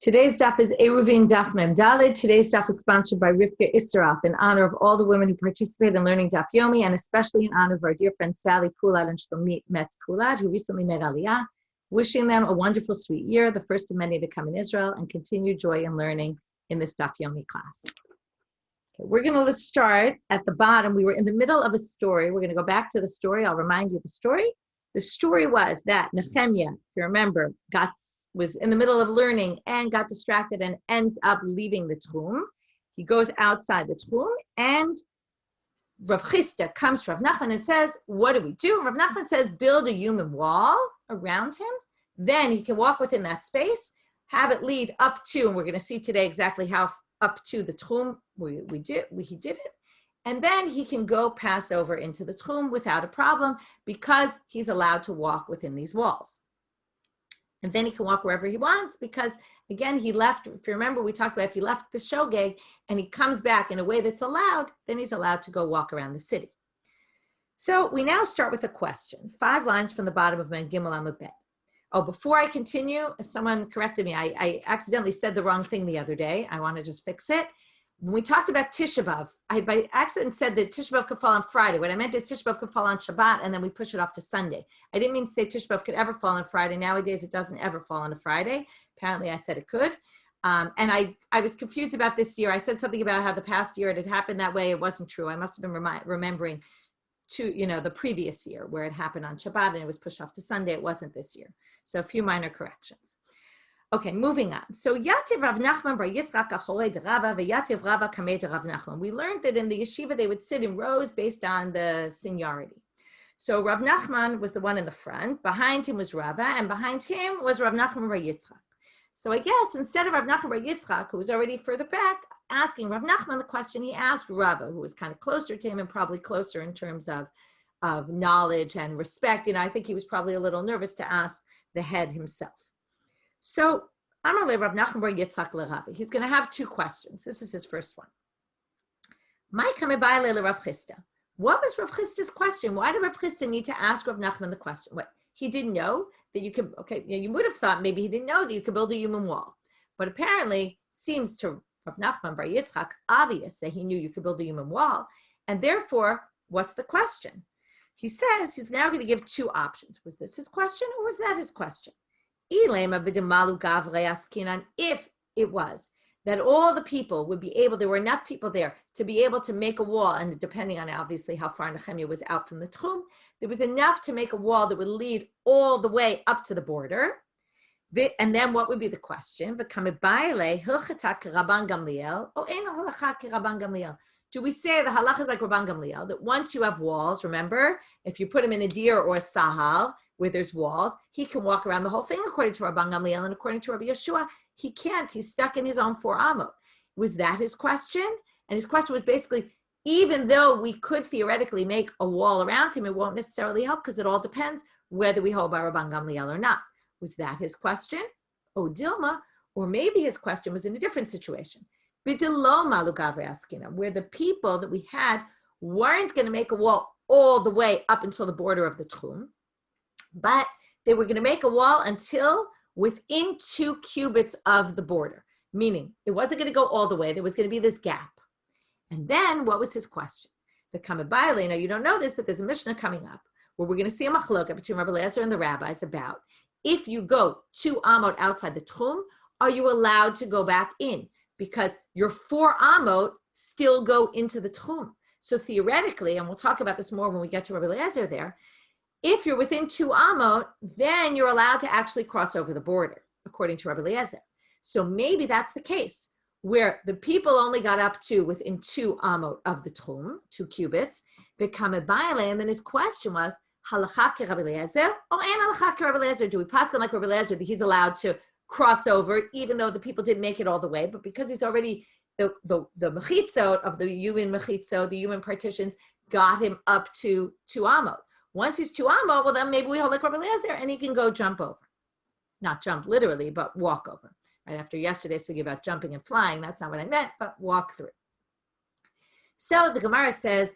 Today's daf is Eruvin Daf Mem Daled. Today's daf is sponsored by Rivka Isseraf in honor of all the women who participate in learning Daf Yomi, and especially in honor of our dear friends Sally Poulad and Shlomit Metz Poulad, who recently made Aliyah. Wishing them a wonderful, sweet year, the first of many to come in Israel, and continued joy in learning in this Daf Yomi class. Okay, we're going to start at the bottom. We were in the middle of a story. We're going to go back to the story. I'll remind you of the story. The story was that Nehemiah, if you remember, was in the middle of learning and got distracted and ends up leaving the Tchum. He goes outside the Tchum, and Rav Chisda comes to Rav Nachman and says, what do we do? Rav Nachman says, build a human wall around him. Then he can walk within that space, have it lead up to, and we're going to see today exactly how up to the Tchum he did it. And then he can go pass over into the Tchum without a problem because he's allowed to walk within these walls. And then he can walk wherever he wants because, again, he left, if you remember, we talked about if he left Peshogeg and he comes back in a way that's allowed, then he's allowed to go walk around the city. So we now start with a question, 5 lines from the bottom of Men Gimel Amud Bet. Oh, before I continue, someone corrected me. I accidentally said the wrong thing the other day. I want to just fix it. When we talked about Tisha B'Av, I by accident said that Tisha B'Av could fall on Friday. What I meant is Tisha B'Av could fall on Shabbat, and then we push it off to Sunday. I didn't mean to say Tisha B'Av could ever fall on Friday. Nowadays, it doesn't ever fall on a Friday. Apparently, I said it could. And I was confused about this year. I said something about how the past year it had happened that way. It wasn't true. I must have been remembering the previous year where it happened on Shabbat and it was pushed off to Sunday. It wasn't this year. So a few minor corrections. Okay, moving on. So Yativ Rav Nachman bar Yitzchak acholei de Rava veYativ Rava kamei de Rav Nachman. We learned that in the yeshiva they would sit in rows based on the seniority. So Rav Nachman was the one in the front. Behind him was Rava, and behind him was Rav Nachman bar Yitzchak. So I guess instead of Rav Nachman bar Yitzchak, who was already further back, asking Rav Nachman the question, he asked Rava, who was kind of closer to him and probably closer in terms of knowledge and respect. I think he was probably a little nervous to ask the head himself. So, Amarle Rav Nachman bar Yitzchak leRava. He's going to have 2 questions. This is his first one. Mai kamebayle leRav Chisda. What was Rav Chisda's question? Why did Rav Chisda need to ask Rav Nachman the question? What, he didn't know that you could, you would have thought maybe he didn't know that you could build a human wall. But apparently, seems to Rav Nachman bar Yitzchak obvious that he knew you could build a human wall. And therefore, what's the question? He says he's now going to give 2 options. Was this his question or was that his question? If it was that all the people would be able, there were enough people there to be able to make a wall, and depending on obviously how far Nehemiah was out from the Tchum, there was enough to make a wall that would lead all the way up to the border. And then what would be the question? Do we say the halacha is like Rabban Gamliel, that once you have walls, remember, if you put him in a deer or a sahal, where there's walls, he can walk around the whole thing according to Rabban Gamliel, and according to Rabbi Yeshua, he can't. He's stuck in his own 4 amot. Was that his question? And his question was basically, even though we could theoretically make a wall around him, it won't necessarily help because it all depends whether we hold by Rabban Gamliel or not. Was that his question? Oh, Dilma, or maybe his question was in a different situation. B'delo malu gavrei askina, where the people that we had weren't going to make a wall all the way up until the border of the Tchum, but they were going to make a wall until within 2 cubits of the border, meaning it wasn't going to go all the way. There was going to be this gap. And then what was his question? The Kamabaile, now you don't know this, but there's a Mishnah coming up where we're going to see a machloka between Rabbi Eliezer and the rabbis about if you go 2 amot outside the Tchum, are you allowed to go back in? Because your 4 amot still go into the Tchum. So theoretically, and we'll talk about this more when we get to Rabbi Eliezer there, if you're within 2 amot, then you're allowed to actually cross over the border, according to Rabbi Eliezer. So maybe that's the case, where the people only got up to within 2 amot of the Tchum, 2 cubits, and then his question was, halacha ke Rabbi Eliezer, or an halacha ke Rabbi Eliezer? Do we pass on like Rabbi Eliezer that he's allowed to cross over, even though the people didn't make it all the way, but because he's already, the mechitzot of the human mechitzot, the human partitions, got him up to 2 amot. Once he's 2 amot, well, then maybe we hold like Rabbi Eliezer and he can go jump over. Not jump literally, but walk over. Right after yesterday's talking about jumping and flying, that's not what I meant, but walk through. So the Gemara says,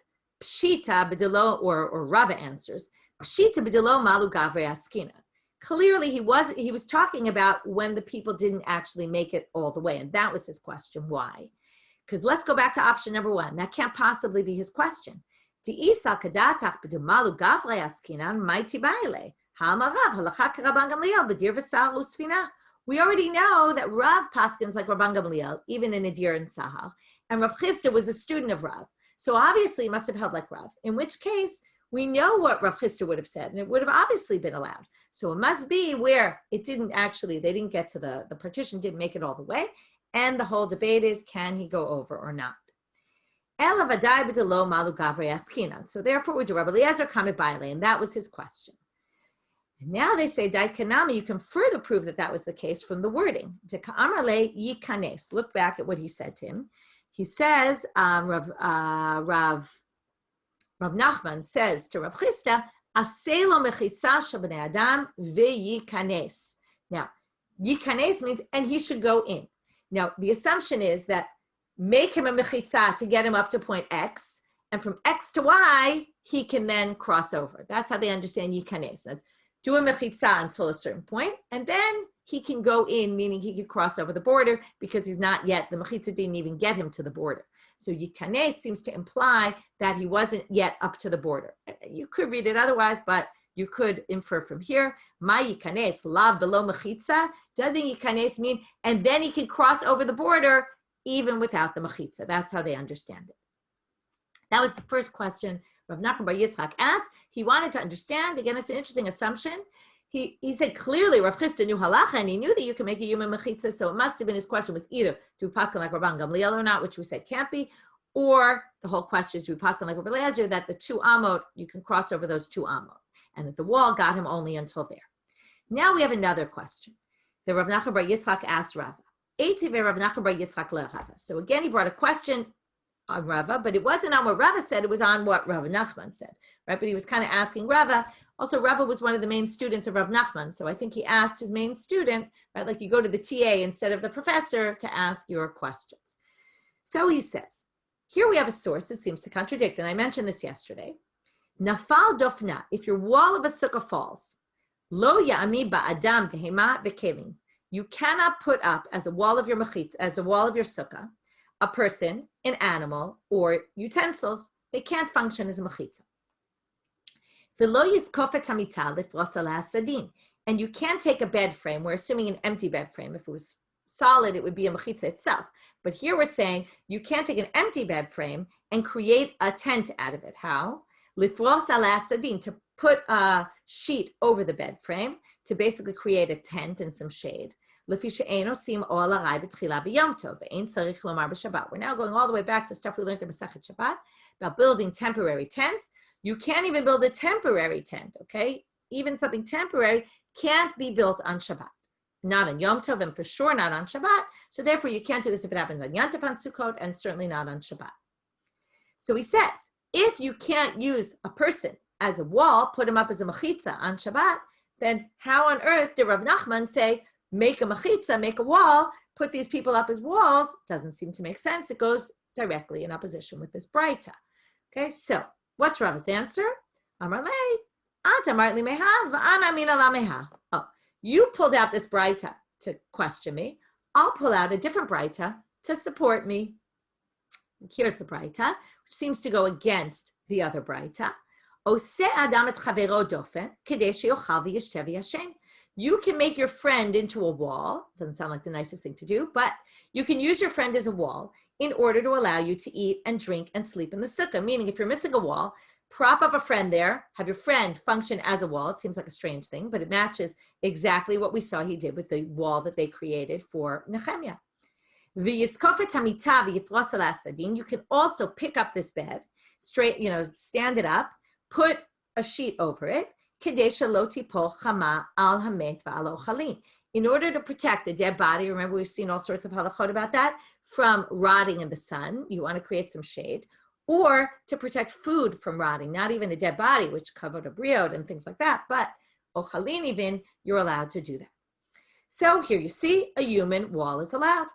Pshita b'delo, or Rava answers, Pshita b'delo malu gavrei askina. clearly he was talking about when the people didn't actually make it all the way. And that was his question. Why? Because let's go back to option number one. That can't possibly be his question. We already know that Rav paskins like Rabban Gamliel, even in Nadir and Sahal, and Rav Chisda was a student of Rav. So obviously he must have held like Rav, in which case we know what Rav Chisda would have said, and it would have obviously been allowed. So it must be where it didn't actually, they didn't get to the partition, didn't make it all the way, and the whole debate is, can he go over or not? So therefore we do Rabbi Eliezer Kameh Baile, and that was his question. And now they say, Dai Kanami, you can further prove that that was the case from the wording. Look back at what he said to him. He says, Rav Nachman says to Rav Chisda, Aselo mechitza shabnei adam v'yikanes. Now, yikanes means, and he should go in. Now, the assumption is that make him a mechitza to get him up to point X, and from X to Y, he can then cross over. That's how they understand yikanes. That's do a mechitza until a certain point, and then he can go in, meaning he could cross over the border because he's not yet, the mechitza didn't even get him to the border. So yikanes seems to imply that he wasn't yet up to the border. You could read it otherwise, but you could infer from here, ma yikanes, lav below mechitza, doesn't yikanes mean, and then he can cross over the border even without the mechitza. That's how they understand it. That was the first question Rav Nachman Bar Yitzchak asked. He wanted to understand, again, it's an interesting assumption. He said clearly Rav Chisda knew halacha, and he knew that you can make a human mechitza, so it must have been his question was either do we paskin like Rabban Gamliel or not, which we said can't be, or the whole question is do we paskin like Rabbi Eliezer, that the 2 amot, you can cross over those 2 amot, and that the wall got him only until there. Now we have another question. The Rav Nachman Bar Yitzchak asked Rava. Rav Nachman Bar Yitzchak le'Rava. So again, he brought a question on Rava, but it wasn't on what Rava said, it was on what Rav Nachman said, right? But he was kind of asking Rava. Also, Rava was one of the main students of Rav Nachman, so I think he asked his main student, right? Like you go to the TA instead of the professor to ask your questions. So he says, here we have a source that seems to contradict, and I mentioned this yesterday. Nafal dofna, if your wall of a sukkah falls, lo ya'ami ba'adam behema bekelim, you cannot put up as a wall of your mechitz, as a wall of your sukkah, a person, an animal, or utensils. They can't function as a mechitza. And you can't take a bed frame. We're assuming an empty bed frame. If it was solid, it would be a mechitza itself. But here we're saying you can't take an empty bed frame and create a tent out of it. How? To put a sheet over the bed frame to basically create a tent and some shade. We're now going all the way back to stuff we learned in Masechet Shabbat about building temporary tents. You can't even build a temporary tent, okay? Even something temporary can't be built on Shabbat. Not on Yom Tov, and for sure not on Shabbat. So therefore, you can't do this if it happens on Yom Tov, on Sukkot, and certainly not on Shabbat. So he says, if you can't use a person as a wall, put him up as a mechitza on Shabbat, then how on earth did Rav Nachman say, make a mechitza, make a wall, put these people up as walls? Doesn't seem to make sense. It goes directly in opposition with this braita. Okay, so what's Rav's answer? Amar lei, ata martli meha, v'ana mina la meha. Oh, you pulled out this braita to question me. I'll pull out a different braita to support me. Here's the braita, which seems to go against the other braita. Ose adam et chavero dofen, kedei sheyochal v'yishtev v'yashen. You can make your friend into a wall. Doesn't sound like the nicest thing to do, but you can use your friend as a wall in order to allow you to eat and drink and sleep in the sukkah. Meaning, if you're missing a wall, prop up a friend there, have your friend function as a wall. It seems like a strange thing, but it matches exactly what we saw he did with the wall that they created for Nehemiah. You can also pick up this bed, straight, stand it up, put a sheet over it, in order to protect a dead body. Remember, we've seen all sorts of halachot about that, from rotting in the sun. You want to create some shade, or to protect food from rotting, not even a dead body, which covered a briod and things like that, but ochalin even, you're allowed to do that. So here you see a human wall is allowed.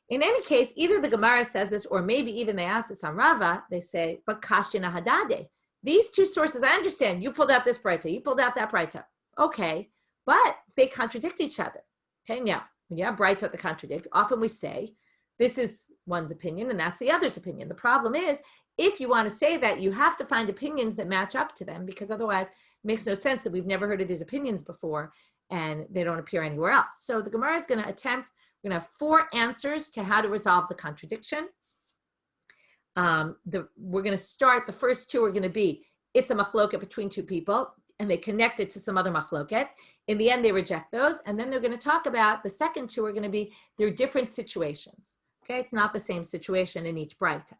In any case, either the Gemara says this, or maybe even they ask this on Rava, they say, but kashina hadade. These two sources, I understand, you pulled out this braita, you pulled out that braita. Okay, but they contradict each other. Okay, now, when you have brightot that contradict, often we say, this is one's opinion and that's the other's opinion. The problem is, if you want to say that, you have to find opinions that match up to them, because otherwise it makes no sense that we've never heard of these opinions before and they don't appear anywhere else. So the Gemara is going to attempt, we're going to have 4 answers to how to resolve the contradiction. We're going to start, the first 2 are going to be, it's a machloket between 2 people, and they connect it to some other machloket. In the end, they reject those. And then they're going to talk about, the second 2 are going to be, they're different situations. Okay, it's not the same situation in each braita.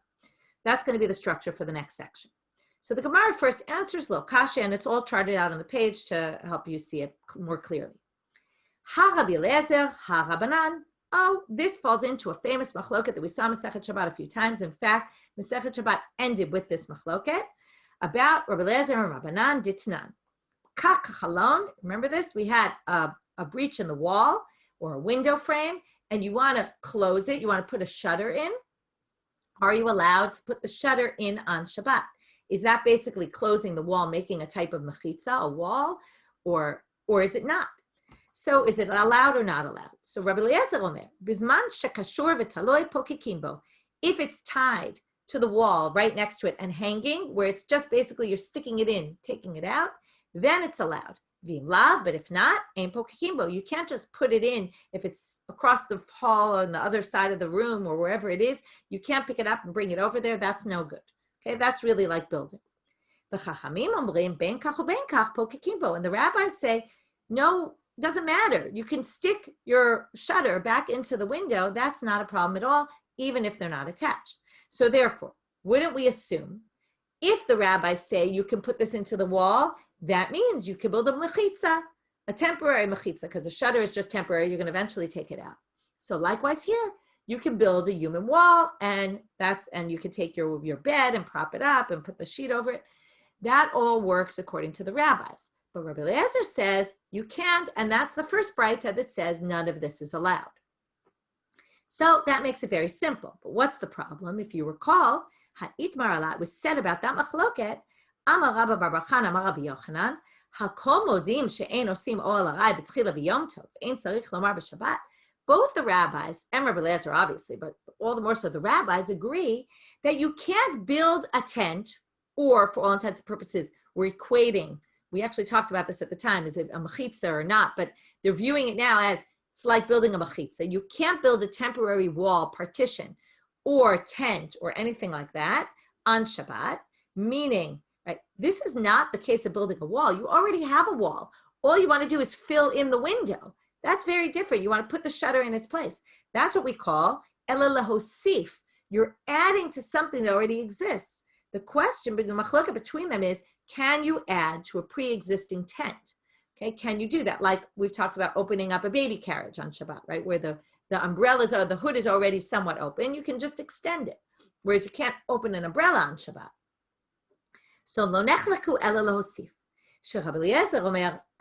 That's going to be the structure for the next section. So the Gemara first answers lo kasha, and it's all charted out on the page to help you see it more clearly. Ha Rabbi Eliezer, ha Rabbanan. Oh, this falls into a famous machloket that we saw Masechet Shabbat a few times. In fact, Masechet Shabbat ended with this machloket about Rabbi Eliezer and Rabbanan ditnan. Kach chalon, remember this? We had a breach in the wall or a window frame, and you want to close it. You want to put a shutter in. Are you allowed to put the shutter in on Shabbat? Is that basically closing the wall, making a type of mechitza, a wall, or is it not? So is it allowed or not allowed? So Rabbi Eliezer omer, bizman shekashur v'taloi pokikimbo. If it's tied to the wall right next to it and hanging, where it's just basically you're sticking it in, taking it out, then it's allowed. V'im lav, but if not, ein pokikimbo. You can't just put it in if it's across the hall or on the other side of the room or wherever it is. You can't pick it up and bring it over there. That's no good. Okay, that's really like building. The chachamim omrim ben kach uben kach pokikimbo, and the rabbis say, no, doesn't matter. You can stick your shutter back into the window. That's not a problem at all, even if they're not attached. So therefore, wouldn't we assume if the rabbis say you can put this into the wall, that means you can build a mechitza, a temporary mechitza, because the shutter is just temporary. You're going to eventually take it out. So likewise here, you can build a human wall, and you can take your bed and prop it up and put the sheet over it. That all works according to the rabbis. But Rabbi Eliezer says you can't, and that's the first braita that says none of this is allowed. So that makes it very simple. But what's the problem? If you recall, ha'itmar alat was said about that machloket, Amar Rabba bar Bar Chana, Amar Rabbi Yochanan, hakol modim she'ein osim oel arai b'tchila b'yom tov, ein tzarich lomar b'Shabbat. Both the rabbis, and Rabbi Eliezer obviously, but all the more so the rabbis, agree that you can't build a tent, or for all intents and purposes, we're equating. We actually talked about this at the time. Is it a mechitza or not? But they're viewing it now as it's like building a mechitza. You can't build a temporary wall, partition, or tent, or anything like that on Shabbat, meaning, right, this is not the case of building a wall. You already have a wall. All you want to do is fill in the window. That's very different. You want to put the shutter in its place. That's what we call ela lahosif. You're adding to something that already exists. The question, but the machlokah between them is, can you add to a pre-existing tent? Okay, can you do that? Like we've talked about opening up a baby carriage on Shabbat, right? Where the umbrellas or the hood is already somewhat open. You can just extend it. Whereas you can't open an umbrella on Shabbat. So lo nechlaku ela lahosif.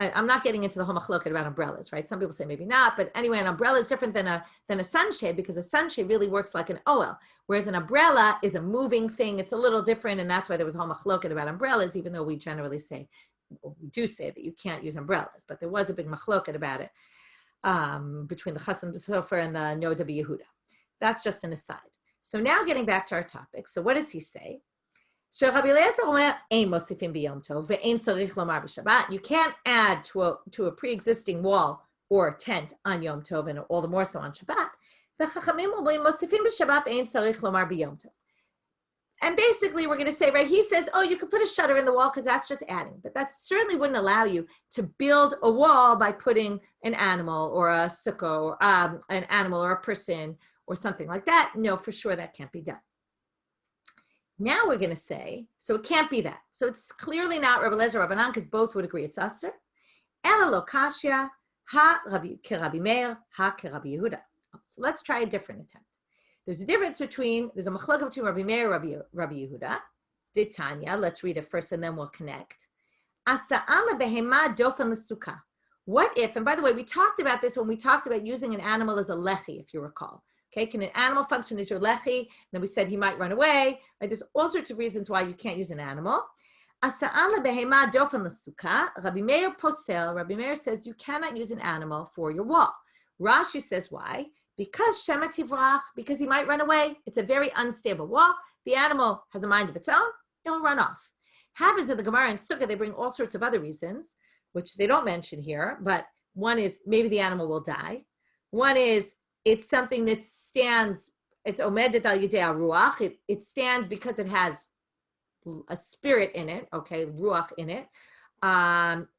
I'm not getting into the whole machloket about umbrellas, right? Some people say maybe not, but anyway, an umbrella is different than a sunshade, because a sunshade really works like an oel, whereas an umbrella is a moving thing. It's a little different, and that's why there was a whole machloket about umbrellas, even though we generally say, or we do say that you can't use umbrellas, but there was a big machloket about it between the Chasam B'Sofer and the Noda B'Yehuda. That's just an aside. So now getting back to our topic. So what does he say? You can't add to a pre-existing wall or tent on Yom Tov, and all the more so on Shabbat. And basically, we're going to say, right, he says, oh, you could put a shutter in the wall because that's just adding. But that certainly wouldn't allow you to build a wall by putting an animal or a sukkah, or an animal or a person or something like that. No, for sure that can't be done. Now we're going to say, so it can't be that. So it's clearly not Rabbi Eliezer or Rabbanan, because both would agree it's Aser. Ela lo kashya, ha Rabbi Meir, ha Rabbi Yehuda. So let's try a different attempt. There's a machlokah between Rabbi Meir and Rabbi Yehuda. Ditanya, let's read it first and then we'll connect. Asa'ala behema dofen l'sukkah. What if, and by the way, we talked about this when we talked about using an animal as a lechi, if you recall. Okay, can an animal function as your lechi? And then we said he might run away. Right? There's all sorts of reasons why you can't use an animal. Asa'an lebehema dofen l'sukkah. Rabbi Meir posel. Rabbi Meir says you cannot use an animal for your wall. Rashi says why? Because shema tivrach, because he might run away. It's a very unstable wall. The animal has a mind of its own. It'll run off. Happens in the Gemara and Sukkah, they bring all sorts of other reasons, which they don't mention here, but one is maybe the animal will die. One is it's something that stands, it's omedet al yidei ruach. It stands because it has a spirit in it, okay, ruach in it.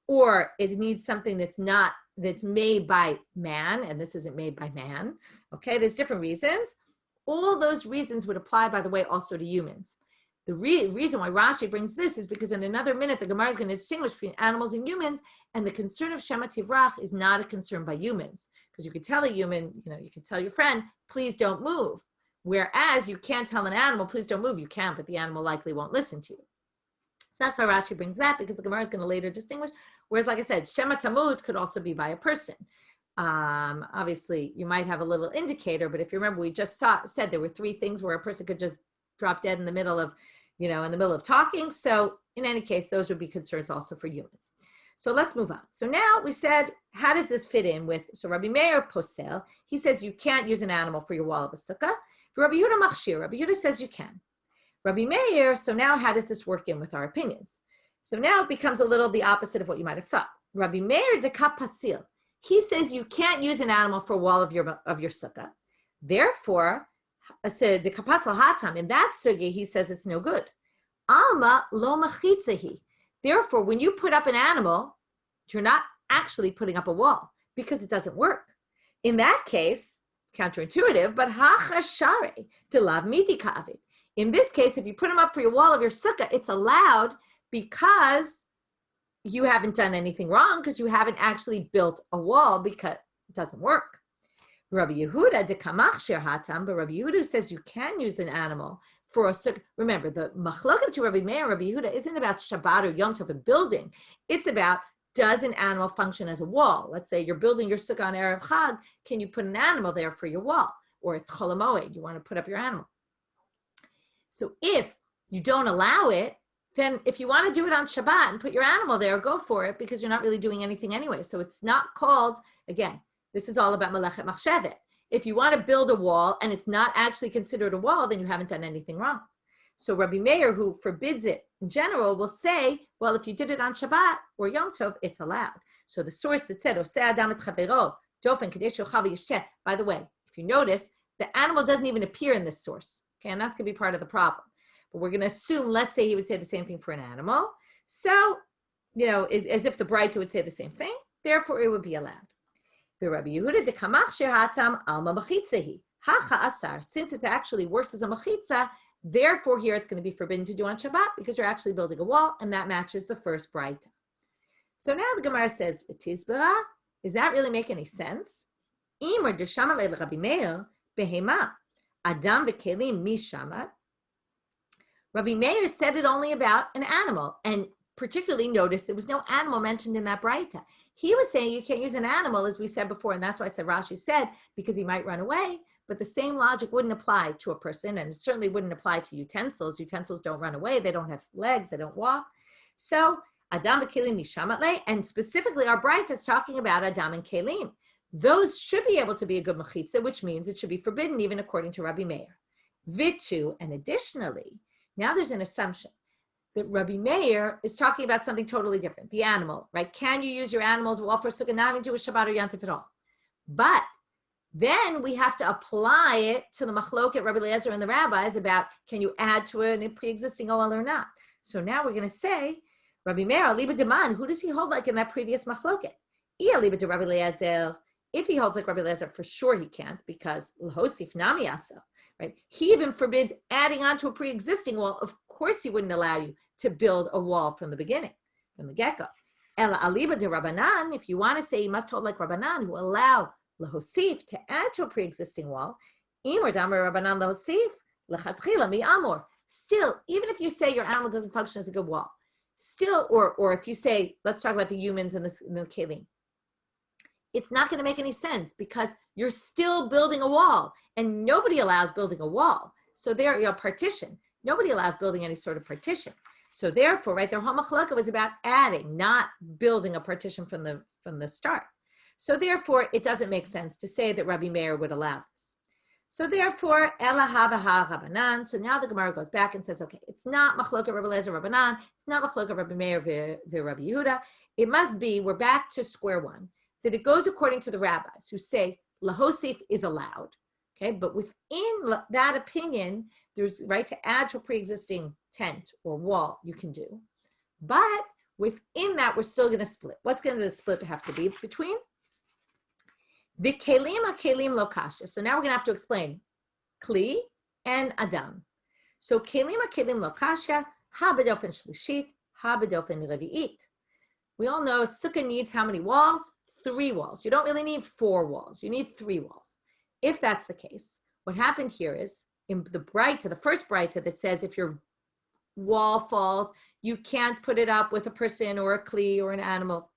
Or it needs something that's made by man, and this isn't made by man. Okay, there's different reasons. All those reasons would apply, by the way, also to humans. The reason why Rashi brings this is because in another minute, the Gemara is going to distinguish between animals and humans, and the concern of Shema Tivrach is not a concern by humans. Because you could tell a human, you could tell your friend, please don't move. Whereas you can't tell an animal, please don't move. You can, but the animal likely won't listen to you. So that's why Rashi brings that, because the Gemara is going to later distinguish. Whereas, like I said, Shema Tamut could also be by a person. Obviously, you might have a little indicator, but if you remember, we just said there were three things where a person could just drop dead in the middle of talking. So in any case, those would be concerns also for humans. So let's move on. So now we said, how does this fit in with, so Rabbi Meir posel, he says you can't use an animal for your wall of a sukkah. For Rabbi Yehuda machshir, Rabbi Yehuda says you can. Rabbi Meir, so now how does this work in with our opinions? So now it becomes a little the opposite of what you might have thought. Rabbi Meir deka pasil, he says you can't use an animal for a wall of your sukkah. Therefore, said the kapasal hatam, in that sugi, he says it's no good. Alma lo machitzahi. Therefore, when you put up an animal, you're not actually putting up a wall because it doesn't work. In that case, it's counterintuitive, but hachashare to lav miti ka'avid. In this case, if you put them up for your wall of your sukkah, it's allowed because you haven't done anything wrong, because you haven't actually built a wall because it doesn't work. Rabbi Yehuda de kamachshir hatam, but Rabbi Yehuda says you can use an animal for a sukkah. Remember, the machloket to Rabbi Meir and Rabbi Yehuda isn't about Shabbat or Yom Tov and building. It's about, does an animal function as a wall? Let's say you're building your sukkah on Erev Chag. Can you put an animal there for your wall? Or it's Chol HaMoed, you want to put up your animal. So if you don't allow it, then if you want to do it on Shabbat and put your animal there, go for it, because you're not really doing anything anyway. So it's not called, again, this is all about Melechet Machshevet. If you want to build a wall and it's not actually considered a wall, then you haven't done anything wrong. So Rabbi Meir, who forbids it in general, will say, well, if you did it on Shabbat or Yom Tov, it's allowed. So the source that said, Oseh Adam et Chavero, Dofen Kadesh Yochav Yisheh, by the way, if you notice, the animal doesn't even appear in this source. Okay, and that's going to be part of the problem. But we're going to assume, let's say he would say the same thing for an animal. So, as if the Braita would say the same thing, therefore it would be allowed. Rabbi Yehuda de kamachshir hatam alma machitzahi. Hacha asar. Since it actually works as a machitza, therefore here it's going to be forbidden to do on Shabbat because you're actually building a wall, and that matches the first Braita. So now the Gemara says, "V'tizbera." Does that really make any sense? Imar deshamat le Rabbi Meir behema adam v'kelim mishamat. Rabbi Meir said it only about an animal, and particularly notice there was no animal mentioned in that Braita. He was saying you can't use an animal, as we said before, and that's why I said Rashi said, because he might run away, but the same logic wouldn't apply to a person, and it certainly wouldn't apply to utensils. Utensils don't run away, they don't have legs, they don't walk. So, Adam v'kelim mishamat, and specifically our Braita is talking about Adam and Kelim. Those should be able to be a good mechitza, which means it should be forbidden even according to Rabbi Meir. Vitu, and additionally, now there's an assumption that Rabbi Meir is talking about something totally different, the animal, right? Can you use your animal as a wall for sukkah, not even do a Shabbat or Yom Tov at all? But then we have to apply it to the machloket Rabbi Eliezer and the rabbis about, can you add to it a pre-existing oil or not? So now we're going to say, Rabbi Meir, aliba deman, who does he hold like in that previous machloket? Aliba de Rabbi Eliezer. If he holds like Rabbi Eliezer, for sure he can't, because l'hosif nami asel, right? He even forbids adding on to a pre-existing wall. Of course he wouldn't allow you to build a wall from the beginning, from the get-go. Ela aliba de Rabbanan, if you want to say you must hold like Rabbanan, who allow l'hosif to add to a pre-existing wall, imor damer Rabbanan l'hosif, l'chatchila mi amor. Still, even if you say your animal doesn't function as a good wall, still, or if you say, let's talk about the humans and the kelim, it's not going to make any sense because you're still building a wall, and nobody allows building a wall. So there, partition. Nobody allows building any sort of partition. So therefore, right, their whole machlokah was about adding, not building a partition from the start. So therefore, it doesn't make sense to say that Rabbi Meir would allow this. So therefore, Ela hava ha Rabbanan. So now the Gemara goes back and says, okay, it's not machlokah Rabbi Eliezer Rabbanan. It's not machlokah Rabbi Meir Rabbi Yehuda. It must be, we're back to square one, that it goes according to the rabbis who say lahosif is allowed. Okay, but within that opinion, there's right to add to a pre-existing tent or wall you can do. But within that, we're still going to split. What's going to split have to be between? The kelim lo kasha. So now we're going to have to explain kli and adam. So kelim lo kasha, ha b'dofen shlishit, ha b'dofen revi'it. We all know sukkah needs how many walls? 3 walls. You don't really need 4 walls. You need 3 walls. If that's the case, what happened here is in the first braita that says if your wall falls, you can't put it up with a person or a kli or an animal.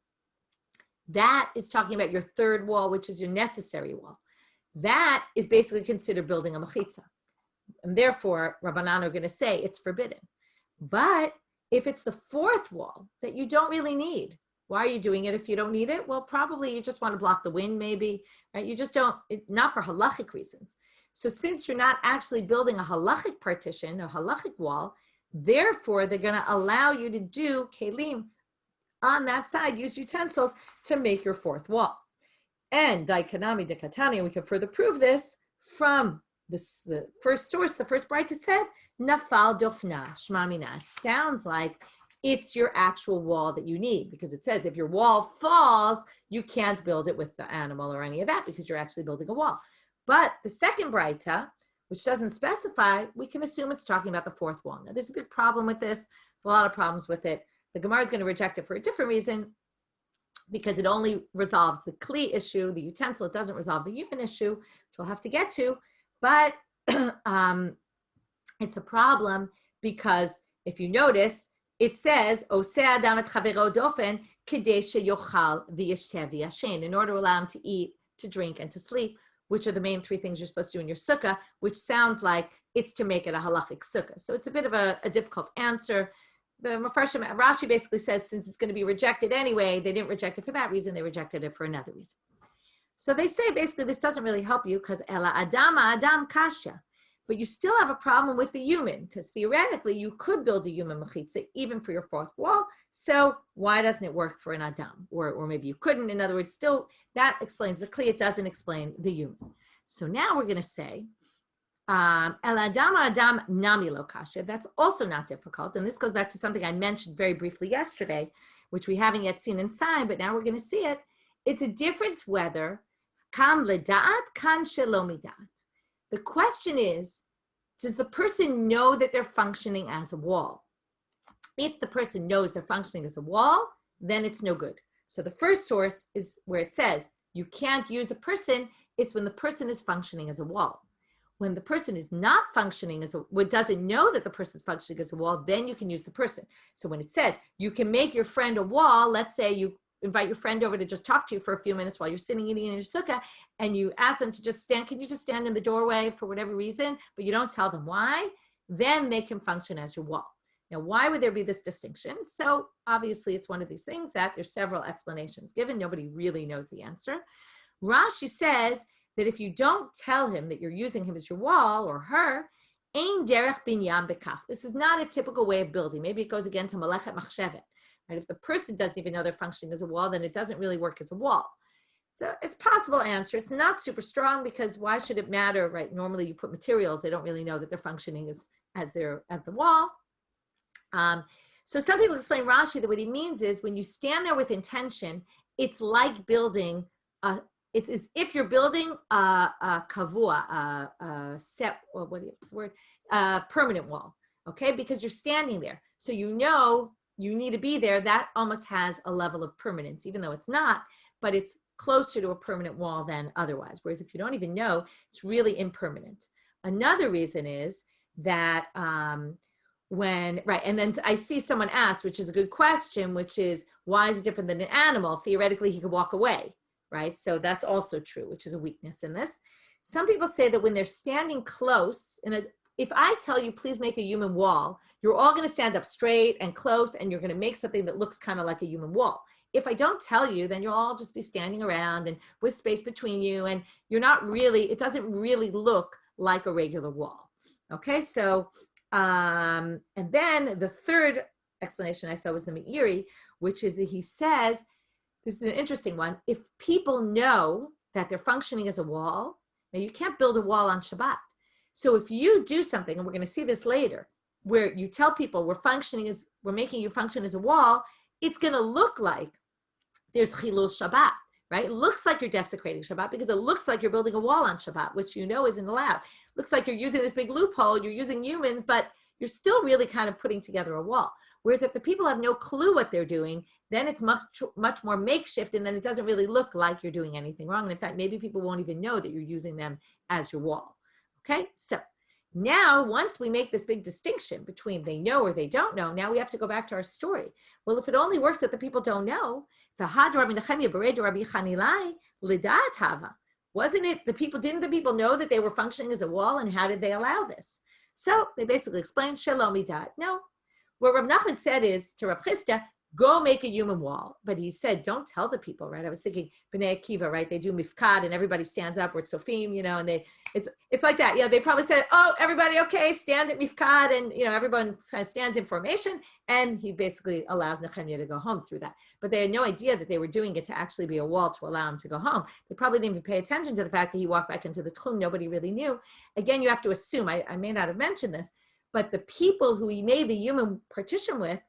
That is talking about your 3rd wall, which is your necessary wall. That is basically considered building a mechitza. And therefore, Rabbanan are going to say it's forbidden. But if it's the 4th wall that you don't really need, why are you doing it if you don't need it? Well, probably you just want to block the wind, maybe, right? You just don't, not for halachic reasons. So since you're not actually building a halachic partition, a halachic wall, therefore they're going to allow you to do kelim on that side, use utensils to make your 4th wall. And daikanami dekatani, we can further prove this from this, the first source, the first braita said, nafal dofna shmamina. It sounds like it's your actual wall that you need, because it says if your wall falls, you can't build it with the animal or any of that because you're actually building a wall. But the second braita, which doesn't specify, we can assume it's talking about the 4th wall. Now, there's a big problem with this. There's a lot of problems with it. The Gemara is going to reject it for a different reason, because it only resolves the kli issue, the utensil. It doesn't resolve the human issue, which we'll have to get to. But it's a problem because if you notice, it says, "Oseh adam et chavero dofen kedei sheyochal v'yishteh v'yashen," in order to allow him to eat, to drink, and to sleep, which are the main 3 things you're supposed to do in your sukkah, which sounds like it's to make it a halachic sukkah. So it's a bit of a difficult answer. The Mefarshim, Rashi basically says, since it's going to be rejected anyway, they didn't reject it for that reason, they rejected it for another reason. So they say basically this doesn't really help you because ela adam kasha. But you still have a problem with the human, because theoretically you could build a human mechitza even for your 4th wall. So why doesn't it work for an adam? Or maybe you couldn't. In other words, still that explains the kli. It doesn't explain the human. So now we're going to say el adam nami lo kasha. That's also not difficult. And this goes back to something I mentioned very briefly yesterday, which we haven't yet seen inside, but now we're going to see it. It's a difference whether kam ledaat, kan shelo midat. The question is, does the person know that they're functioning as a wall? If the person knows they're functioning as a wall, then it's no good. So the first source is where it says you can't use a person. It's when the person is functioning as a wall. When the person is not functioning as doesn't know that the person is functioning as a wall, then you can use the person. So when it says you can make your friend a wall, let's say you invite your friend over to just talk to you for a few minutes while you're sitting eating in your sukkah, and you ask them to just stand, can you just stand in the doorway for whatever reason, but you don't tell them why, then they can function as your wall. Now, why would there be this distinction? So obviously it's one of these things that there's several explanations given. Nobody really knows the answer. Rashi says that if you don't tell him that you're using him as your wall or her, ein derech binyan bekach. This is not a typical way of building. Maybe it goes again to malechet machshevet. Right? If the person doesn't even know they're functioning as a wall, then it doesn't really work as a wall. So it's a possible answer. It's not super strong because why should it matter, right? Normally you put materials, they don't really know that they're functioning as the wall. So some people explain Rashi that what he means is when you stand there with intention, it's like building, it's as if you're building a kavua, a set, or what is the word? Permanent wall, okay? Because you're standing there. So you know you need to be there. That almost has a level of permanence, even though it's not, but it's closer to a permanent wall than otherwise. Whereas if you don't even know, it's really impermanent. Another reason is that and then I see someone ask, which is a good question, which is, why is it different than an animal? Theoretically, he could walk away, right? So that's also true, which is a weakness in this. Some people say that when they're standing close, and if I tell you, please make a human wall, you're all going to stand up straight and close, and you're going to make something that looks kind of like a human wall. If I don't tell you, then you'll all just be standing around and with space between you, and you're not really, it doesn't really look like a regular wall. Okay, so, and then the third explanation I saw was the Meiri, which is that he says, this is an interesting one, if people know that they're functioning as a wall, now you can't build a wall on Shabbat. So if you do something, and we're going to see this later, where you tell people we're making you function as a wall, it's going to look like there's Chilul Shabbat, right? It looks like you're desecrating Shabbat because it looks like you're building a wall on Shabbat, which you know isn't allowed. Looks like you're using this big loophole, you're using humans, but you're still really kind of putting together a wall. Whereas if the people have no clue what they're doing, then it's much more makeshift, and then it doesn't really look like you're doing anything wrong. And in fact, maybe people won't even know that you're using them as your wall. Okay, so now once we make this big distinction between they know or they don't know, now we have to go back to our story. Well, if it only works that the people don't know, wasn't it didn't the people know that they were functioning as a wall, and how did they allow this? So they basically explained Shalom Idat. No, what Rav Nachman said is to Rav Chisda, go make a human wall. But he said, don't tell the people, right? I was thinking B'nai Akiva, right? They do mifkad and everybody stands up, or tzofim, and it's like that. They probably said, oh, everybody, okay, stand at mifkad, and everyone kind of stands in formation, and he basically allows Nehemiah to go home through that. But they had no idea that they were doing it to actually be a wall to allow him to go home. They probably didn't even pay attention to the fact that he walked back into the tchum. Nobody really knew. Again, you have to assume, I may not have mentioned this, but the people who he made the human partition with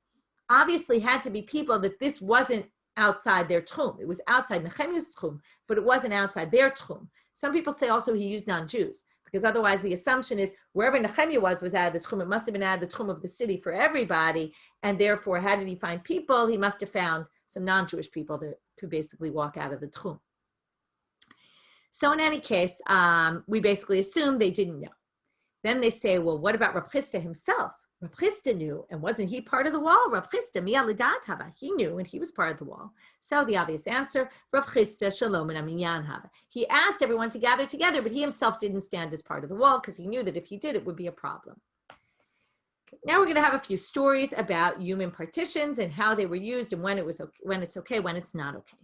obviously had to be people that this wasn't outside their tchum. It was outside Nehemiah's tchum, but it wasn't outside their tchum. Some people say also he used non-Jews, because otherwise the assumption is wherever Nehemiah was out of the tchum. It must have been out of the tchum of the city for everybody, and therefore, how did he find people? He must have found some non-Jewish people to basically walk out of the tchum. So in any case, we basically assume they didn't know. Then they say, well, what about Rav Chisda himself? Rav Chisda knew, and wasn't he part of the wall? Rav Chisda, mi alidat hava. He knew, and he was part of the wall. So the obvious answer, Rav Chisda, shalom and aminyan hava. He asked everyone to gather together, but he himself didn't stand as part of the wall because he knew that if he did, it would be a problem. Okay, now we're going to have a few stories about human partitions and how they were used, and when it's okay, when it's not okay.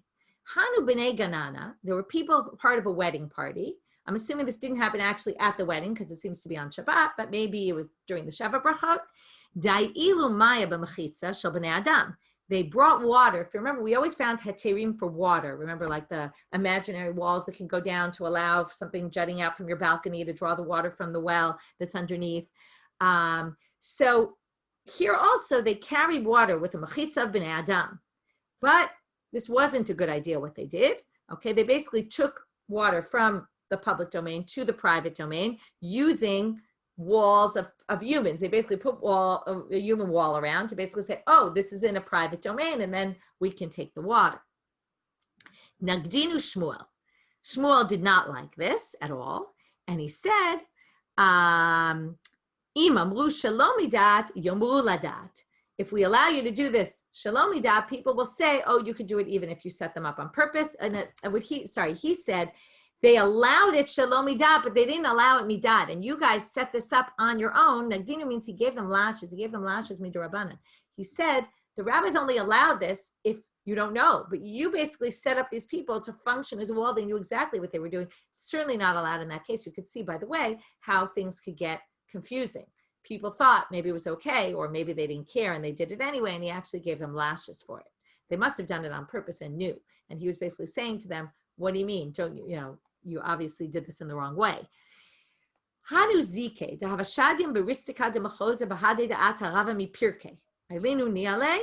Hanu b'nei ganana, there were people part of a wedding party. I'm assuming this didn't happen actually at the wedding because it seems to be on Shabbat, but maybe it was during the Sheva Brachot. Da'ilu maya b'mechitza shel b'nei adam. They brought water. If you remember, we always found heterim for water. Remember, like the imaginary walls that can go down to allow something jutting out from your balcony to draw the water from the well that's underneath. So here also, they carried water with a mechitza of b'nei adam. But this wasn't a good idea what they did. Okay, they basically took water from the public domain to the private domain using walls of humans. They basically put a human wall around to basically say, oh, this is in a private domain, and then we can take the water. Nagdinu Shmuel. Shmuel did not like this at all, and he said, Imamru shalomidat yomru ladat. If we allow you to do this shalomidat, people will say, oh, you could do it even if you set them up on purpose. And he said, they allowed it shalom midat, but they didn't allow it midat. And you guys set this up on your own. Nagdinu means he gave them lashes. He gave them lashes midurabanan. He said, the rabbis only allowed this if you don't know. But you basically set up these people to function as a wall. They knew exactly what they were doing. Certainly not allowed in that case. You could see, by the way, how things could get confusing. People thought maybe it was okay, or maybe they didn't care and they did it anyway, and he actually gave them lashes for it. They must have done it on purpose and knew. And he was basically saying to them, what do you mean? Don't you obviously did this in the wrong way. Hanu zike, to have a shadim beristika de machoze bahade de atarava mi pirke. Ailinu niale.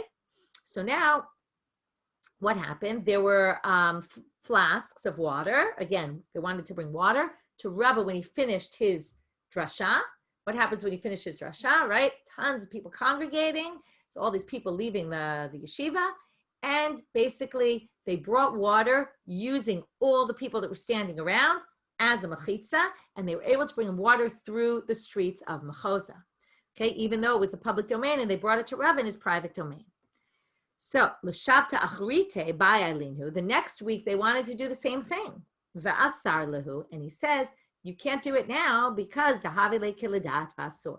So now, what happened? There were flasks of water. Again, they wanted to bring water to Rava when he finished his drasha. What happens when he finished his drasha, right? Tons of people congregating. So all these people leaving the yeshiva. And basically, they brought water using all the people that were standing around as a mechitza, and they were able to bring water through the streets of Mechoza. Okay, even though it was the public domain, and they brought it to Rav in his private domain. So, l'shabta achrite ba'alinhu. The next week, they wanted to do the same thing. Va'asar lehu, and he says, you can't do it now because dahavile kiladat vasur.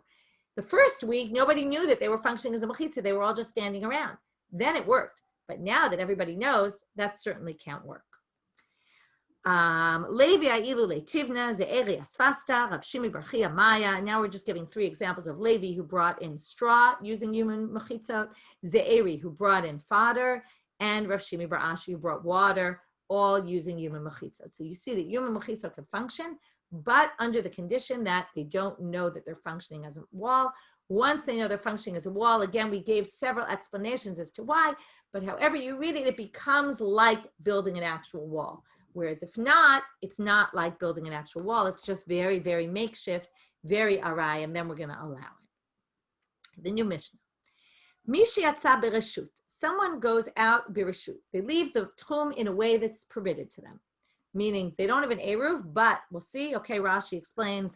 The first week, nobody knew that they were functioning as a mechitza. They were all just standing around. Then it worked. But now that everybody knows, that certainly can't work. Levi Ailu Letivna, Ze'eri Asfasta, Rav Shimi bar Chia Maya. Now we're just giving 3 examples of Levi who brought in straw using human mechitzot, Ze'eri who brought in fodder, and Rav Shimi bar Ashi who brought water, all using human mechitzot. So you see that human mechitzot can function, but under the condition that they don't know that they're functioning as a wall. Once they know they're functioning as a wall, again, we gave several explanations as to why, but however you read it, it becomes like building an actual wall. Whereas if not, it's not like building an actual wall. It's just very, very makeshift, very aray, and then we're going to allow it. The new Mishnah. Mishi yatsa bereshut. Someone goes out bereshut. They leave the tchum in a way that's permitted to them. Meaning they don't have an eruv, but we'll see. Okay, Rashi explains,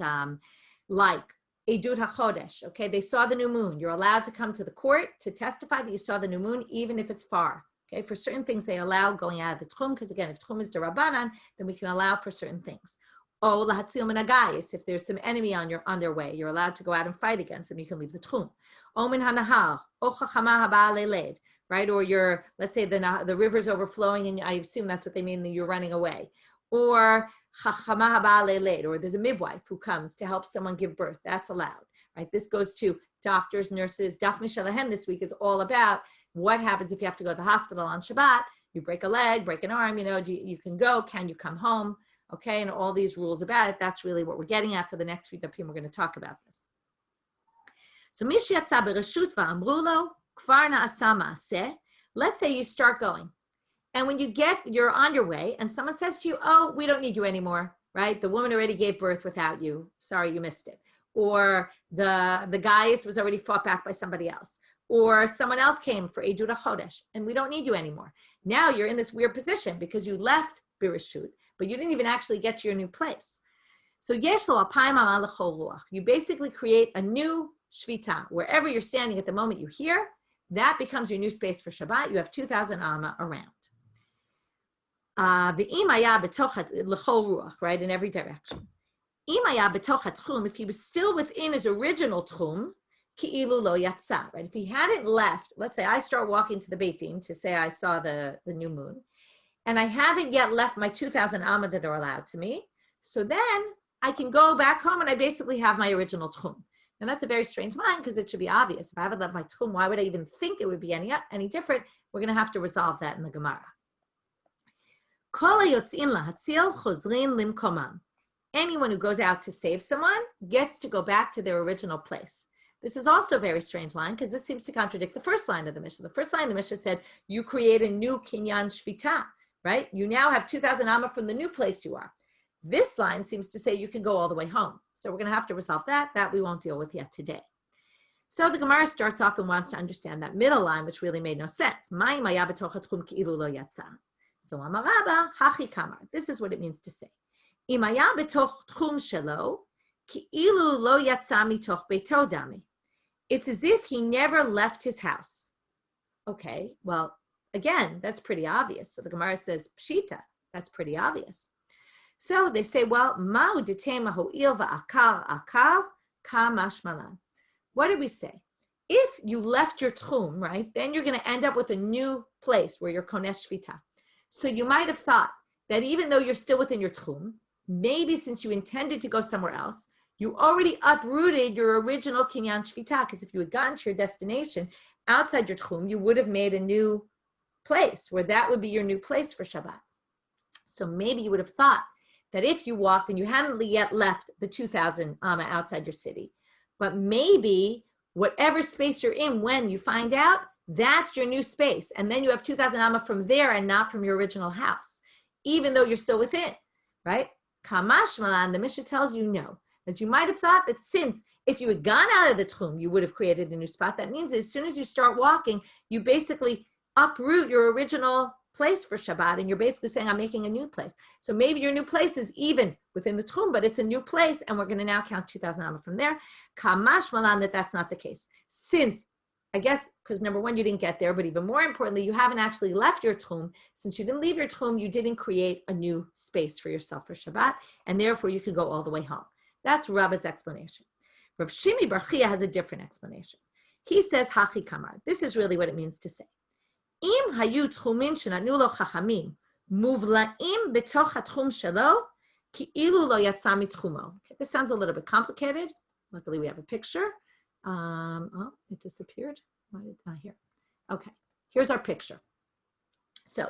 like Edut HaChodesh. Okay, they saw the new moon. You're allowed to come to the court to testify that you saw the new moon, even if it's far. Okay, for certain things they allow going out of the tchum, because again, if tchum is derabanan, then we can allow for certain things. Oh, lahatzil min hagayis, if there's some enemy on their way, you're allowed to go out and fight against them. You can leave the tchum. Oh min hanahar, oh chachama haba leled, right? Or you're, let's say the river's overflowing, and I assume that's what they mean, that you're running away. Or chachama haba leled, or there's a midwife who comes to help someone give birth. That's allowed, right? This goes to doctors, nurses. Daf Mishalahen this week is all about what happens if you have to go to the hospital on Shabbat. You break a leg, break an arm, you can go, can you come home? Okay, and all these rules about it. That's really what we're getting at for the next few dapim. We're going to talk about this. So, Mishi yatsa bereshut va'amru lo kvar na'asa ma'aseh. Let's say you start going. And when you're on your way, and someone says to you, oh, we don't need you anymore, right? The woman already gave birth without you. Sorry, you missed it. Or the guy was already fought back by somebody else. Or someone else came for Edut HaChodesh, and we don't need you anymore. Now you're in this weird position because you left bereshut, but you didn't even actually get to your new place. So yesh lo alpayim amal l'chol ruach. You basically create a new shvita. Wherever you're standing at the moment you hear, that becomes your new space for Shabbat. You have 2,000 amma around. V'im haya betochat l'chol ruach, right, in every direction. Im haya betochat tchum, if he was still within his original tchum, ki'ilu lo yatsa, right? If he hadn't left, let's say I start walking to the Beit Din to say I saw the new moon, and I haven't yet left my 2,000 amma that are allowed to me, so then I can go back home and I basically have my original tchum. And that's a very strange line because it should be obvious. If I haven't left my tchum, why would I even think it would be any different? We're going to have to resolve that in the Gemara. Kol hayotzin lahatzil chozrin limkomam. Anyone who goes out to save someone gets to go back to their original place. This is also a very strange line because this seems to contradict the first line of the Mishnah. The first line of the Mishnah said, you create a new kinyan shvita, right? You now have 2,000 amma from the new place you are. This line seems to say you can go all the way home. So we're going to have to resolve that. That we won't deal with yet today. So the Gemara starts off and wants to understand that middle line, which really made no sense. So Amar Rabba, hachi kamar. This is what it means to say. Imaya betoch tchum shelo, ki'ilu lo yatsa mitoch beito dami. It's as if he never left his house. Okay, well, again, that's pretty obvious. So the Gemara says, pshita, that's pretty obvious. So they say, well, ma'u detema ho'il va'akar akar kamash malan. What did we say? If you left your tchum, right, then you're going to end up with a new place where you're konesh shvita. So you might have thought that even though you're still within your tchum, maybe since you intended to go somewhere else, you already uprooted your original kinyan shvita, because if you had gotten to your destination outside your tchum, you would have made a new place where that would be your new place for Shabbat. So maybe you would have thought that if you walked and you hadn't yet left the 2,000 amma outside your city, but maybe whatever space you're in when you find out, that's your new space. And then you have 2,000 amma from there and not from your original house, even though you're still within, right? Kamash malan, the Mishnah tells you no. That you might have thought that since if you had gone out of the tchum, you would have created a new spot. That means that as soon as you start walking, you basically uproot your original place for Shabbat, and you're basically saying, I'm making a new place. So maybe your new place is even within the tchum, but it's a new place, and we're going to now count 2,000 amma from there. Kamash malan, that's not the case. Since I guess, because number one, you didn't get there, but even more importantly, you haven't actually left your tchum. Since you didn't leave your tchum, you didn't create a new space for yourself for Shabbat, and therefore you can go all the way home. That's Rabba's explanation. Rav Shimi Bar Chia has a different explanation. He says, Hachi Kamar. This is really what it means to say. Im hayu tchumin shenatnu lo chachamim muvlaim betoch hatchum shelo ki ilu lo yatsa mitchumo. This sounds a little bit complicated. Luckily, we have a picture. Oh, it disappeared. Here. Okay, here's our picture. So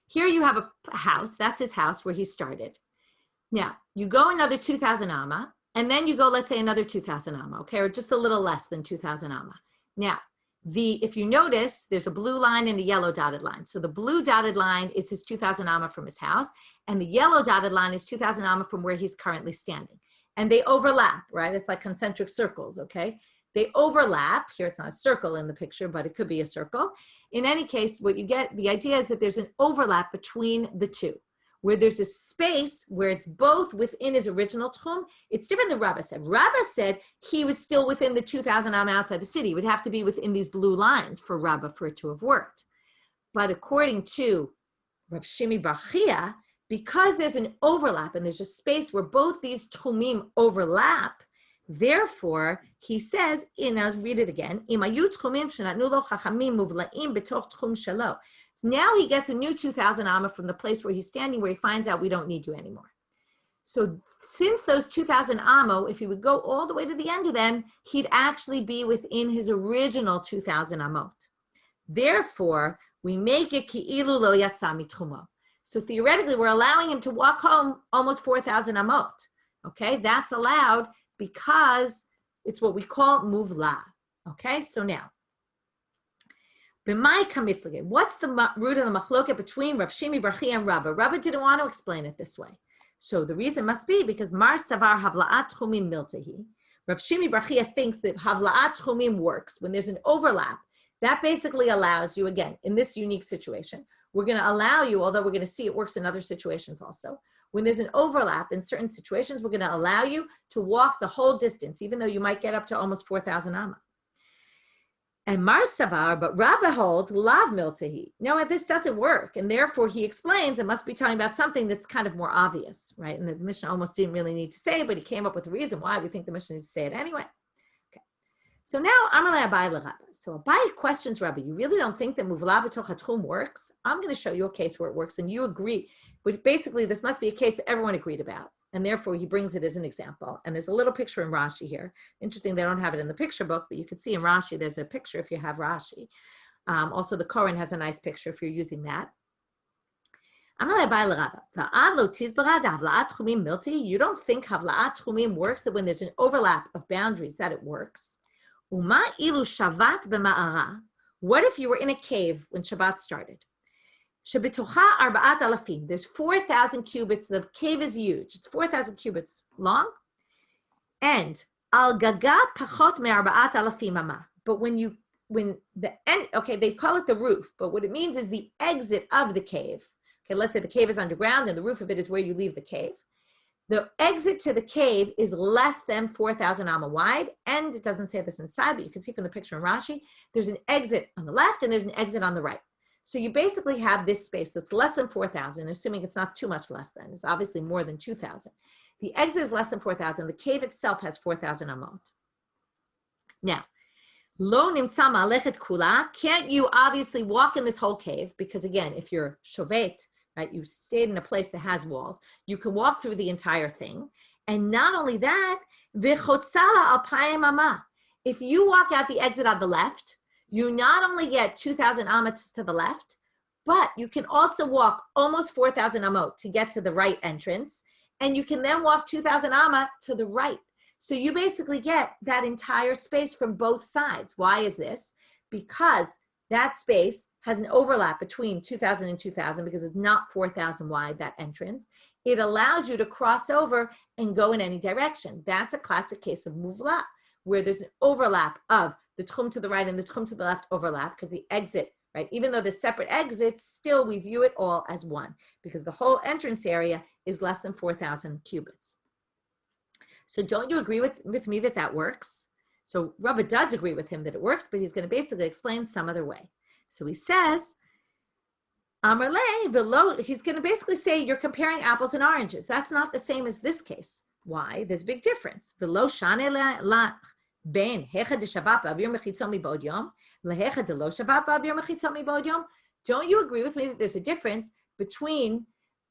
here you have a house. That's his house where he started. Now, you go another 2,000 amma, and then you go, let's say, another 2,000 amma, okay, or just a little less than 2,000 amma. Now, if you notice, there's a blue line and a yellow dotted line. So the blue dotted line is his 2,000 amma from his house, and the yellow dotted line is 2,000 amma from where he's currently standing. And they overlap, right? It's like concentric circles, okay? They overlap. Here it's not a circle in the picture, but it could be a circle. In any case, what you get, the idea is that there's an overlap between the two, where there's a space where it's both within his original tchum. It's different than Rabbah said. Rabbah said he was still within the 2,000 amma outside the city. It would have to be within these blue lines for Rabbah for it to have worked. But according to Rav Shimi Bar Chia, because there's an overlap and there's a space where both these tchumim overlap, therefore, he says, and I'll read it again, so now he gets a new 2,000 amma from the place where he's standing, where he finds out we don't need you anymore. So since those 2,000 amma, if he would go all the way to the end of them, he'd actually be within his original 2,000 amot. Therefore, we make it ki'ilu lo yatsa mitchumo. So theoretically, we're allowing him to walk home almost 4,000 amot. Okay, that's allowed because it's what we call muvla. Okay, so now, what's the root of the machloket between Rav Shimi Bar Chia and Rabbah? Rabbah didn't want to explain it this way. So the reason must be because Mar Savar Havla'at Tchumim Miltahi. Rav Shimi Bar Chia thinks that Havla'at Tchumim works when there's an overlap. That basically allows you, again, in this unique situation, we're going to allow you, although we're going to see it works in other situations also, when there's an overlap in certain situations, we're going to allow you to walk the whole distance, even though you might get up to almost 4,000 amma. And Mar Savar, but Rabbah holds lav miltahi. No, this doesn't work, and therefore he explains it must be talking about something that's kind of more obvious, right? And the Mishnah almost didn't really need to say it, but he came up with a reason why we think the Mishnah needs to say it anyway. Okay. So now Amalei Abai LeRabbah. So Abai questions Rabbi, you really don't think that muvla b'toch hatchum works? I'm going to show you a case where it works, and you agree. But basically, this must be a case that everyone agreed about. And therefore, he brings it as an example. And there's a little picture in Rashi here. Interesting, they don't have it in the picture book, but you can see in Rashi, there's a picture if you have Rashi. Also, the Koran has a nice picture if you're using that. You don't think Havla'at Tchumim works, that when there's an overlap of boundaries, that it works. What if you were in a cave when Shabbat started? There's 4,000 cubits. The cave is huge. It's 4,000 cubits long. And al gaga pachot me'arba'at alafim ama. But when the end, okay, they call it the roof, but what it means is the exit of the cave. Okay, let's say the cave is underground and the roof of it is where you leave the cave. The exit to the cave is less than 4,000 amma wide, and it doesn't say this inside, but you can see from the picture in Rashi, there's an exit on the left and there's an exit on the right. So you basically have this space that's less than 4,000, assuming it's not too much less than. It's obviously more than 2,000. The exit is less than 4,000. The cave itself has 4,000 amot. Now, lo nimtza ma'alechet kula, can't you obviously walk in this whole cave? Because again, if you're shovet, right, you stayed in a place that has walls, you can walk through the entire thing. And not only that, v'chotzala alpayim ama. If you walk out the exit on the left, you not only get 2,000 amot to the left, but you can also walk almost 4,000 amot to get to the right entrance, and you can then walk 2,000 amma to the right. So you basically get that entire space from both sides. Why is this? Because that space has an overlap between 2,000 and 2,000 because it's not 4,000 wide, that entrance. It allows you to cross over and go in any direction. That's a classic case of muvla, where there's an overlap of the tchum to the right and the tchum to the left overlap because the exit, right? Even though there's separate exits, still we view it all as one because the whole entrance area is less than 4,000 cubits. So don't you agree with me that that works? So Rabba does agree with him that it works, but he's going to basically explain some other way. So he says, he's going to basically say you're comparing apples and oranges. That's not the same as this case. Why? There's a big difference. Don't you agree with me that there's a difference between,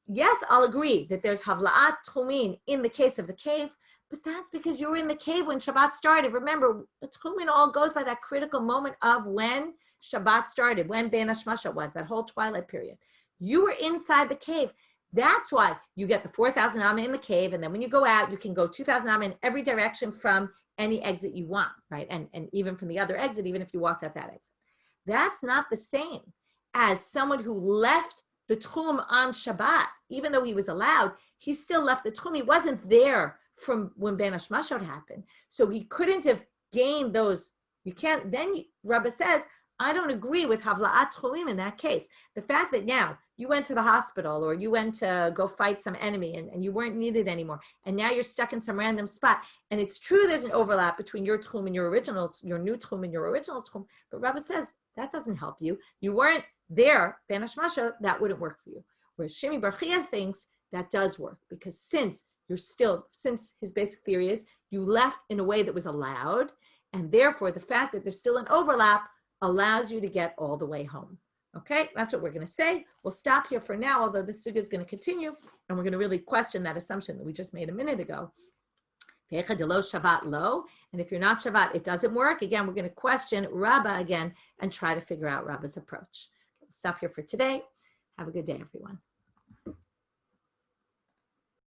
yes, I'll agree that there's havla'at tchumin in the case of the cave, but that's because you were in the cave when Shabbat started. Remember, tchumin all goes by that critical moment of when Shabbat started, when Ben Hashmasha was, that whole twilight period. You were inside the cave. That's why you get the 4,000 amma in the cave, and then when you go out, you can go 2,000 amma in every direction from any exit you want, right? And even from the other exit, even if you walked out that exit. That's not the same as someone who left the tchum on Shabbat. Even though he was allowed, he still left the tchum. He wasn't there from when Ben Hashmashot happened. So he couldn't have gained those. You can't, then Rabbi says, I don't agree with havla'at tchumim in that case. The fact that now you went to the hospital or you went to go fight some enemy and you weren't needed anymore, and now you're stuck in some random spot, and it's true there's an overlap between your tchum and your new tchum and your original tchum, but Rabbi says that doesn't help you. You weren't there, Ben Hashmasha, that wouldn't work for you. Whereas Shimi Bar Chia thinks that does work, because since his basic theory is you left in a way that was allowed, and therefore the fact that there's still an overlap allows you to get all the way home. Okay, that's what we're going to say. We'll stop here for now, although this sugya is going to continue, and we're going to really question that assumption that we just made a minute ago. And if you're not Shabbat, it doesn't work. Again, we're going to question Rabbah again and try to figure out Rabbah's approach. We'll stop here for today. Have a good day, everyone.